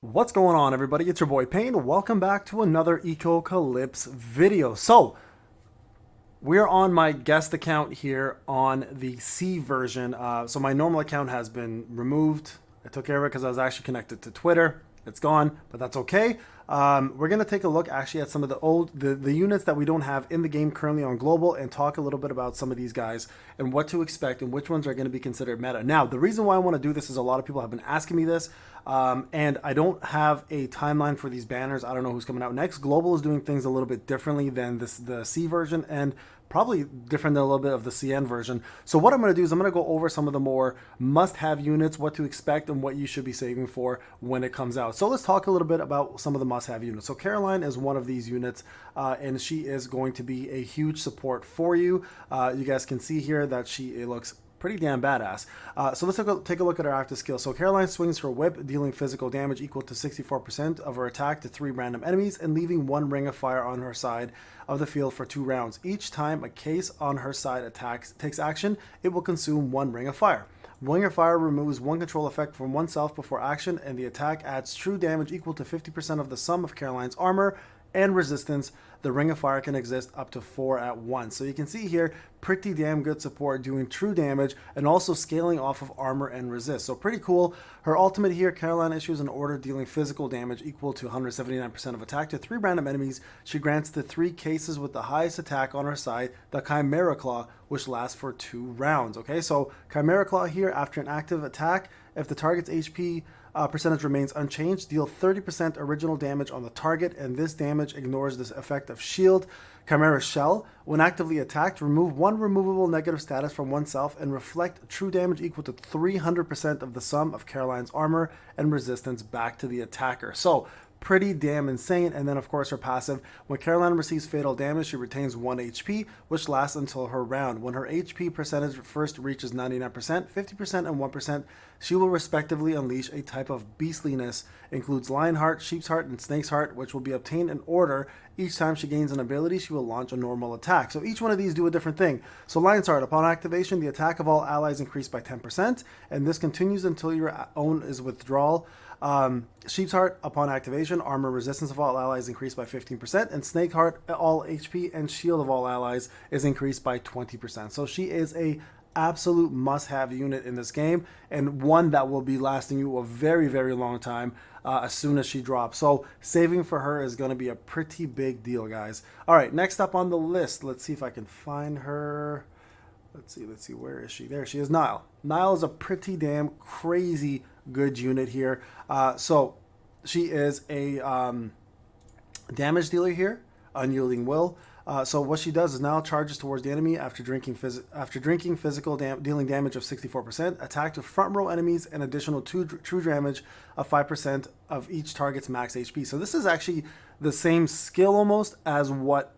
What's going on, everybody? It's your boy Payne. Welcome back to another Echocalypse video. So, we're on my guest account here on the C version. So my normal account has been removed. I took care of it because I was actually connected to Twitter. It's gone, but that's okay. We're gonna take a look actually at some of the units that we don't have in the game currently on global, and talk a little bit about some of these guys and what to expect and which ones are going to be considered meta. Now, the reason why I want to do this is a lot of people have been asking me this, and I don't have a timeline for these banners. I don't know who's coming out next. Global is doing things a little bit differently than the C version, and probably different than a little bit of the CN version. So what I'm going to do is I'm going to go over some of the more must-have units, what to expect, and what you should be saving for when it comes out. So let's talk a little bit about some of the must-have units. So Caroline is one of these units, and she is going to be a huge support for you. You guys can see here that it looks pretty damn badass. So let's take a look at her active skill. So Caroline swings her whip, dealing physical damage equal to 64% of her attack to 3 random enemies, and leaving 1 ring of fire on her side of the field for 2 rounds. Each time a case on her side takes action, it will consume 1 ring of fire. Ring of Fire removes 1 control effect from oneself before action, and the attack adds true damage equal to 50% of the sum of Caroline's armor and resistance. The Ring of Fire can exist up to 4 at once. So you can see here, pretty damn good support, doing true damage and also scaling off of armor and resist. So pretty cool. Her ultimate here, Caroline issues an order dealing physical damage equal to 179% of attack to 3 random enemies. She grants the 3 cases with the highest attack on her side the Chimera Claw, which lasts for 2 rounds. Okay, so Chimera Claw here, after an active attack, if the target's HP percentage remains unchanged, deal 30% original damage on the target, and this damage ignores this effect of shield. Chimera Shell, when actively attacked, remove 1 removable negative status from oneself and reflect true damage equal to 300% of the sum of Caroline's armor and resistance back to the attacker. So pretty damn insane. And then of course her passive, when Caroline receives fatal damage, she retains 1 HP, which lasts until her round. When her HP percentage first reaches 99%, 50%, and 1%, she will respectively unleash a type of beastliness, includes Lionheart, Sheep's Heart, and Snake's Heart, which will be obtained in order. Each time she gains an ability, she will launch a normal attack. So each one of these do a different thing. So Lion's Heart, upon activation, the attack of all allies increased by 10%, and this continues until your own is withdrawal. Sheep's Heart, upon activation, armor resistance of all allies increased by 15%, and Snake Heart, all HP and shield of all allies is increased by 20%. So she is a absolute must-have unit in this game, and one that will be lasting you a very, very long time as soon as she drops. So saving for her is going to be a pretty big deal, guys. All right, next up on the list, let's see if I can find her. Let's see, where is she? There she is, Nile. Nile is a pretty damn crazy good unit here. So she is a damage dealer here, Unyielding Will. So what she does is now charges towards the enemy after drinking physical dealing damage of 64%, attack to front row enemies, and additional true damage of 5% of each target's max HP. So this is actually the same skill almost as what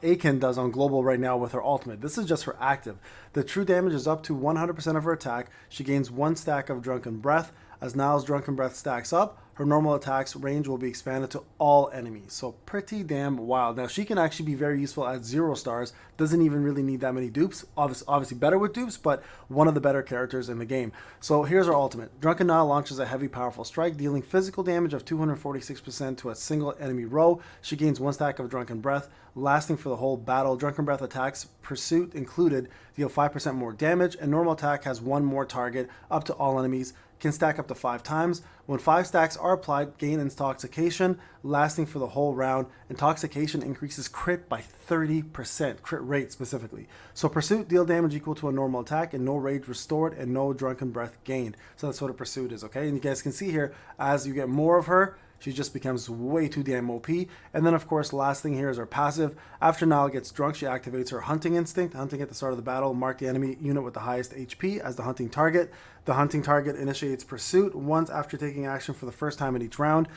Aiken does on global right now with her ultimate. This is just her active. The true damage is up to 100% of her attack. She gains 1 stack of Drunken Breath. As Nile's Drunken Breath stacks up, her normal attack's range will be expanded to all enemies. So pretty damn wild. Now she can actually be very useful at 0 stars. Doesn't even really need that many dupes. Obviously better with dupes, but one of the better characters in the game. So here's her ultimate. Drunken Nile launches a heavy powerful strike, dealing physical damage of 246% to a single enemy row. She gains 1 stack of Drunken Breath, lasting for the whole battle. Drunken Breath attacks, pursuit included, deal 5% more damage, and normal attack has 1 more target up to all enemies. Can stack up to 5 times. When 5 stacks are applied, gain Intoxication, lasting for the whole round. Intoxication increases crit by 30%, crit rate specifically. So Pursuit, deal damage equal to a normal attack, and no rage restored, and no Drunken Breath gained. So that's what a Pursuit is, okay? And you guys can see here, as you get more of her, she just becomes way too damn OP. And then, of course, last thing here is her passive. After Nile gets drunk, she activates her Hunting Instinct. Hunting at the start of the battle, mark the enemy unit with the highest HP as the hunting target. The hunting target initiates pursuit once after taking action for the first time in each round.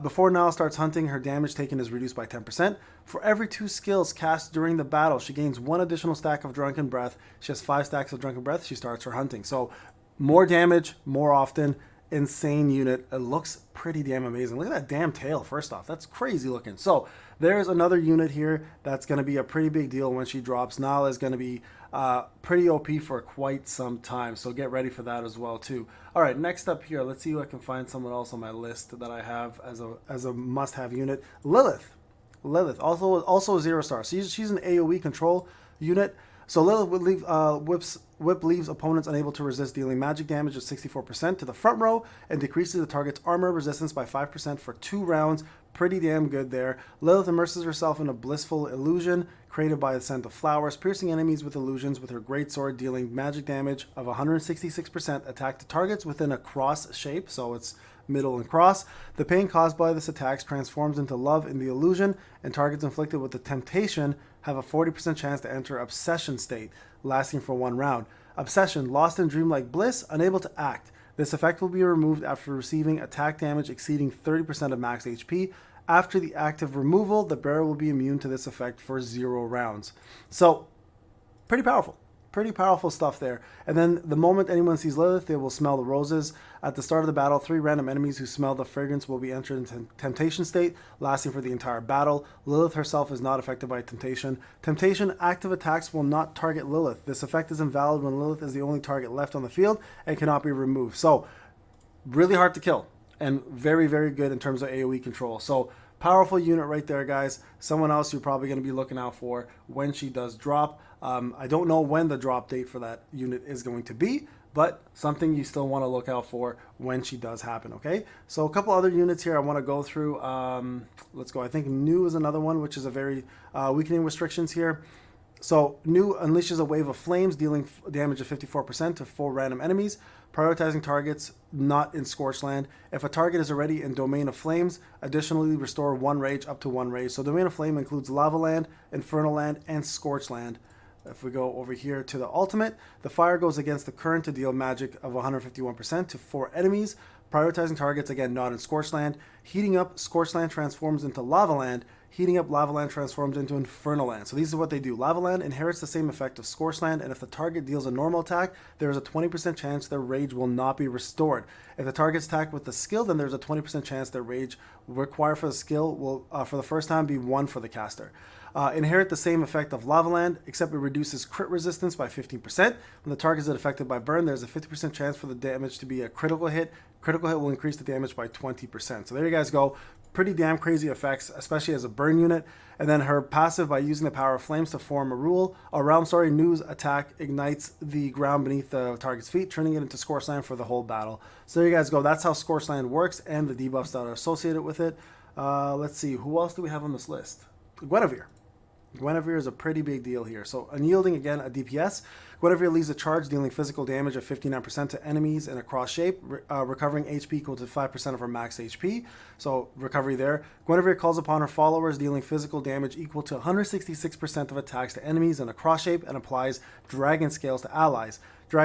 Before Nile starts hunting, her damage taken is reduced by 10%. For every 2 skills cast during the battle, she gains 1 additional stack of Drunken Breath. She has 5 stacks of Drunken Breath. She starts her hunting. So more damage, more often. insane unit. It looks pretty damn amazing. Look at that damn tail, first off. That's crazy looking. So there's another unit here that's going to be a pretty big deal when she drops. Nala is going to be pretty OP for quite some time. So get ready for that as well, too. All right, next up here, let's see if I can find someone else on my list that I have as a must-have unit. Lilith. Lilith, also a 0-star. So she's an AoE control unit. So Lilith would leave, whip leaves opponents unable to resist, dealing magic damage of 64% to the front row and decreases the target's armor resistance by 5% for 2 rounds. Pretty damn good there. Lilith immerses herself in a blissful illusion created by the scent of flowers, piercing enemies with illusions with her greatsword, dealing magic damage of 166% attack to targets within a cross shape. So it's middle and cross. The pain caused by this attack transforms into love in the illusion, and targets inflicted with the temptation have a 40% chance to enter obsession state, lasting for 1 round. Obsession, lost in dreamlike bliss, unable to act. This effect will be removed after receiving attack damage exceeding 30% of max HP. After the active removal, the bearer will be immune to this effect for 0 rounds. So, pretty powerful. Pretty powerful stuff there. And then the moment anyone sees Lilith, they will smell the roses. At the start of the battle, 3 random enemies who smell the fragrance will be entered into temptation state, lasting for the entire battle. Lilith herself is not affected by temptation. Temptation active attacks will not target Lilith. This effect is invalid when Lilith is the only target left on the field and cannot be removed. So, really hard to kill and very, very good in terms of AoE control. So, powerful unit right there, guys. Someone else you're probably going to be looking out for when she does drop. I don't know when the drop date for that unit is going to be, but something you still want to look out for when she does happen, okay? So a couple other units here I want to go through. Let's go. I think New is another one, which is a very weakening restrictions here. So New unleashes a wave of flames, dealing damage of 54% to 4 random enemies, prioritizing targets not in Scorched Land. If a target is already in Domain of Flames, additionally restore 1 rage up to 1 rage. So Domain of Flame includes Lava Land, Infernal Land, and Scorched Land. If we go over here to the ultimate, the fire goes against the current to deal magic of 151% to 4 enemies, prioritizing targets, again, not in Scorched Land. Heating up, Scorched Land transforms into Lava Land. Heating up, Lava Land transforms into Infernal Land. So these are what they do. Lava Land inherits the same effect of Scorched Land, and if the target deals a normal attack, there is a 20% chance their rage will not be restored. If the target's attacked with the skill, then there's a 20% chance their rage required for the skill will, for the first time, be 1 for the caster. Inherit the same effect of Lava Land, except it reduces crit resistance by 15%. When the target is affected by burn, there's a 50% chance for the damage to be a critical hit. Critical hit will increase the damage by 20%. So there you guys go. Pretty damn crazy effects, especially as a burn unit. And then her passive, by using the power of flames to form a realm, New's attack ignites the ground beneath the target's feet, turning it into Scorched Land for the whole battle. So there you guys go. That's how Scorched Land works and the debuffs that are associated with it. Let's see. Who else do we have on this list? Guinevere. Guinevere is a pretty big deal here. So unyielding, again, a DPS. Guinevere leaves a charge dealing physical damage of 59% to enemies in a cross shape, recovering HP equal to 5% of her max HP. So recovery there. Guinevere calls upon her followers, dealing physical damage equal to 166% of attacks to enemies in a cross shape, and applies dragon scales to allies. To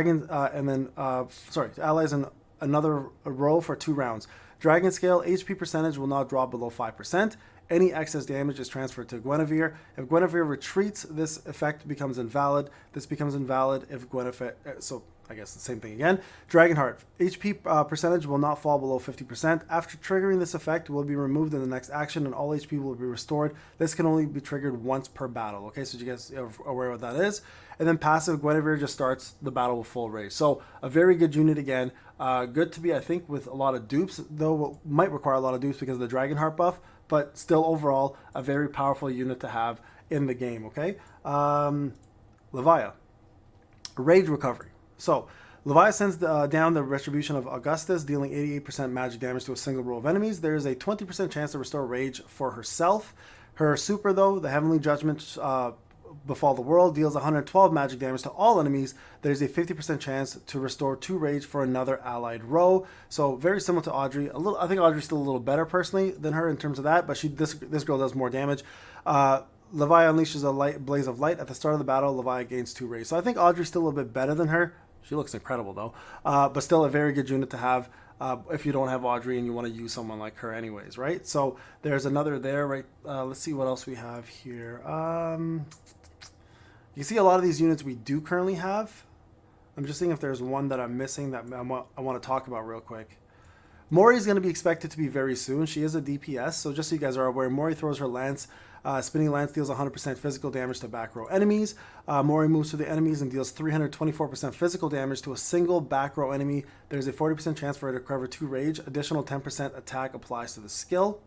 allies in another row for 2 rounds. Dragon scale HP percentage will not drop below 5%. Any excess damage is transferred to Guinevere. If Guinevere retreats, this effect becomes invalid. This becomes invalid if Guinevere... So, I guess the same thing again. Dragonheart. HP percentage will not fall below 50%. After triggering this effect, will be removed in the next action, and all HP will be restored. This can only be triggered once per battle. Okay, so you guys are aware what that is. And then passive, Guinevere just starts the battle with full rage. So, a very good unit again. Good to be, I think, with a lot of dupes, though might require a lot of dupes because of the Dragonheart buff. But still, overall, a very powerful unit to have in the game, okay? Levi. Rage recovery. So, Levi sends down the retribution of Augustus, dealing 88% magic damage to a single row of enemies. There is a 20% chance to restore rage for herself. Her super, though, the Heavenly Judgment Befall the World, deals 112 magic damage to all enemies. There's a 50% chance to restore 2 rage for another allied row. So very similar to Audrey. I think Audrey's still a little better personally than her in terms of that, but this girl does more damage. Levi unleashes a blaze of light. At the start of the battle, Levi gains 2 rage. So I think Audrey's still a little bit better than her. She looks incredible though, but still a very good unit to have if you don't have Audrey and you want to use someone like her anyways, right? So there's another there, right? Let's see what else we have here. You see a lot of these units we do currently have. I'm just seeing if there's one that I'm missing that I want to talk about real quick. Mori is going to be expected to be very soon. She is a DPS, so just so you guys are aware, Mori throws her lance. Spinning lance deals 100% physical damage to back row enemies. Mori moves to the enemies and deals 324% physical damage to a single back row enemy. There's a 40% chance for her to recover 2 rage. Additional 10% attack applies to the skill.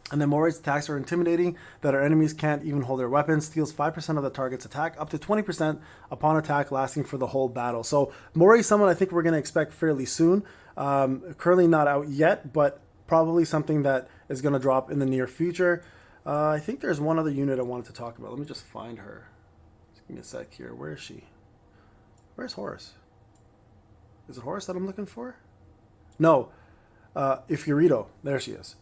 And then Mori's attacks are intimidating, that our enemies can't even hold their weapons. Steals 5% of the target's attack, up to 20% upon attack, lasting for the whole battle. So Mori's someone I think we're going to expect fairly soon. Currently not out yet, but probably something that is going to drop in the near future. I think there's one other unit I wanted to talk about. Let me just find her. Just give me a sec here. Where is she? Where's Horus? Is it Horus that I'm looking for? No. Ifurito. There she is.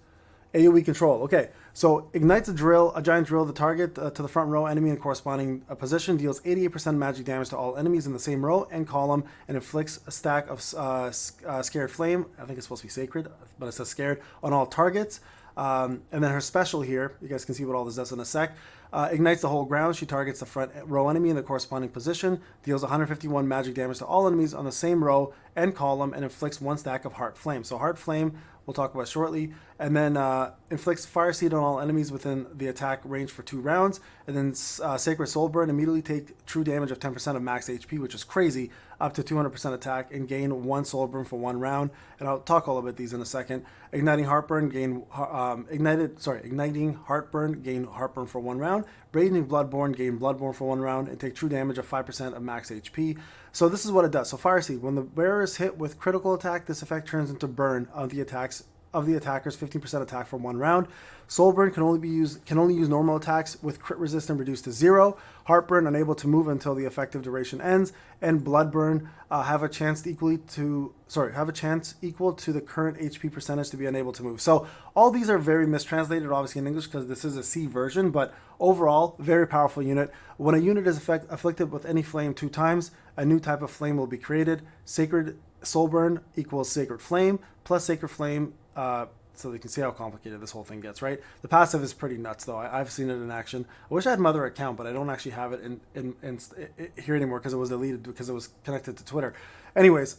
AoE control. Okay, so ignites a giant drill, the target to the front row enemy in corresponding position, deals 88% magic damage to all enemies in the same row and column, and inflicts a stack of scared flame. I think it's supposed to be sacred, but it says scared on all targets. And then her special here, you guys can see what all this does in a sec. Ignites the whole ground. She targets the front row enemy in the corresponding position, deals 151 magic damage to all enemies on the same row and column, and inflicts 1 stack of Heart Flame. So Heart Flame, we'll talk about shortly. And then inflicts Fire Seed on all enemies within the attack range for 2 rounds. And then Sacred Soul Burn, immediately take true damage of 10% of max HP, which is crazy, up to 200% attack, and gain 1 Soul Burn for 1 round. And I'll talk all about these in a second. Igniting Heartburn, igniting Heartburn, gain Heartburn for 1 round. Raging Bloodborne, gain Bloodborne for 1 round, and take true damage of 5% of max HP. So this is what it does. So Fire Seed, when the wearer is hit with critical attack, this effect turns into burn of the attacker's 15% attack for 1 round. Soul Burn can only use normal attacks with crit resistance reduced to 0. Heartburn, unable to move until the effective duration ends, and Bloodburn have a chance equal to the current HP percentage to be unable to move. So all these are very mistranslated, obviously in English, because this is a C version, but overall, very powerful unit. When a unit is afflicted with any flame 2 times, a new type of flame will be created. Sacred Soul Burn equals Sacred Flame plus Sacred Flame. So you can see how complicated this whole thing gets, right? The passive is pretty nuts, though. I've seen it in action. I wish I had my other account, but I don't actually have it in here anymore because it was deleted because it was connected to Twitter. Anyways,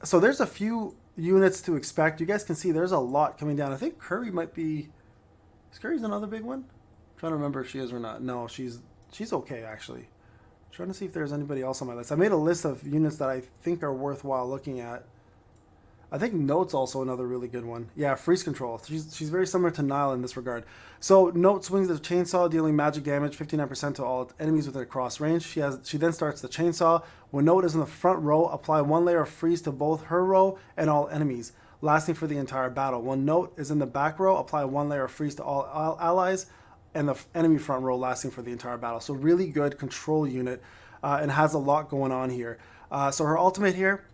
so there's a few units to expect. You guys can see there's a lot coming down. I think Curry might be... Is Curry's another big one? I'm trying to remember if she is or not. No, she's okay, actually. I'm trying to see if there's anybody else on my list. I made a list of units that I think are worthwhile looking at. I think Note's also another really good one. Yeah, Freeze Control. She's very similar to Nile in this regard. So Note swings the chainsaw, dealing magic damage 59% to all enemies within a cross range. She then starts the chainsaw. When Note is in the front row, apply 1 layer of freeze to both her row and all enemies, lasting for the entire battle. When Note is in the back row, apply 1 layer of freeze to all allies and the enemy front row, lasting for the entire battle. So really good control unit, and has a lot going on here. So her ultimate here,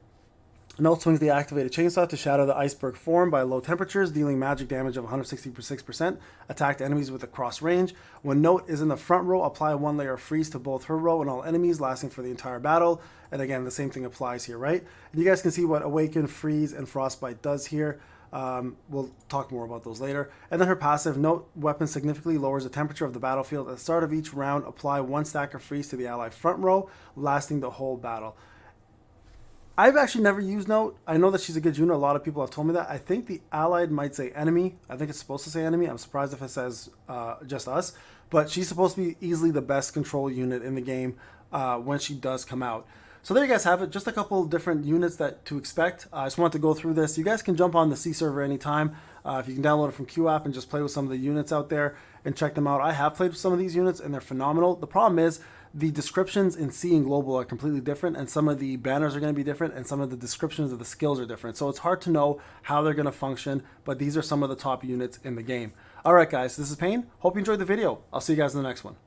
Note swings the activated chainsaw to shatter the iceberg form by low temperatures, dealing magic damage of 166%, attack enemies with a cross range. When Note is in the front row, apply 1 layer of freeze to both her row and all enemies, lasting for the entire battle. And again, the same thing applies here, right? And you guys can see what Awaken, Freeze, and Frostbite does here. We'll talk more about those later. And then her passive, Note weapon significantly lowers the temperature of the battlefield. At the start of each round, apply 1 stack of freeze to the ally front row, lasting the whole battle. I've actually never used Note. I know that she's a good unit. A lot of people have told me that. I think the allied might say enemy. I think it's supposed to say enemy. I'm surprised if it says just us. But she's supposed to be easily the best control unit in the game when she does come out. So there you guys have it. Just a couple different units to expect. I just wanted to go through this. You guys can jump on the C server anytime. If you can download it from QApp and just play with some of the units out there and check them out. I have played with some of these units and they're phenomenal. The problem is the descriptions in C and Global are completely different, and some of the banners are going to be different, and some of the descriptions of the skills are different. So it's hard to know how they're going to function, but these are some of the top units in the game. All right, guys, this is Payne. Hope you enjoyed the video. I'll see you guys in the next one.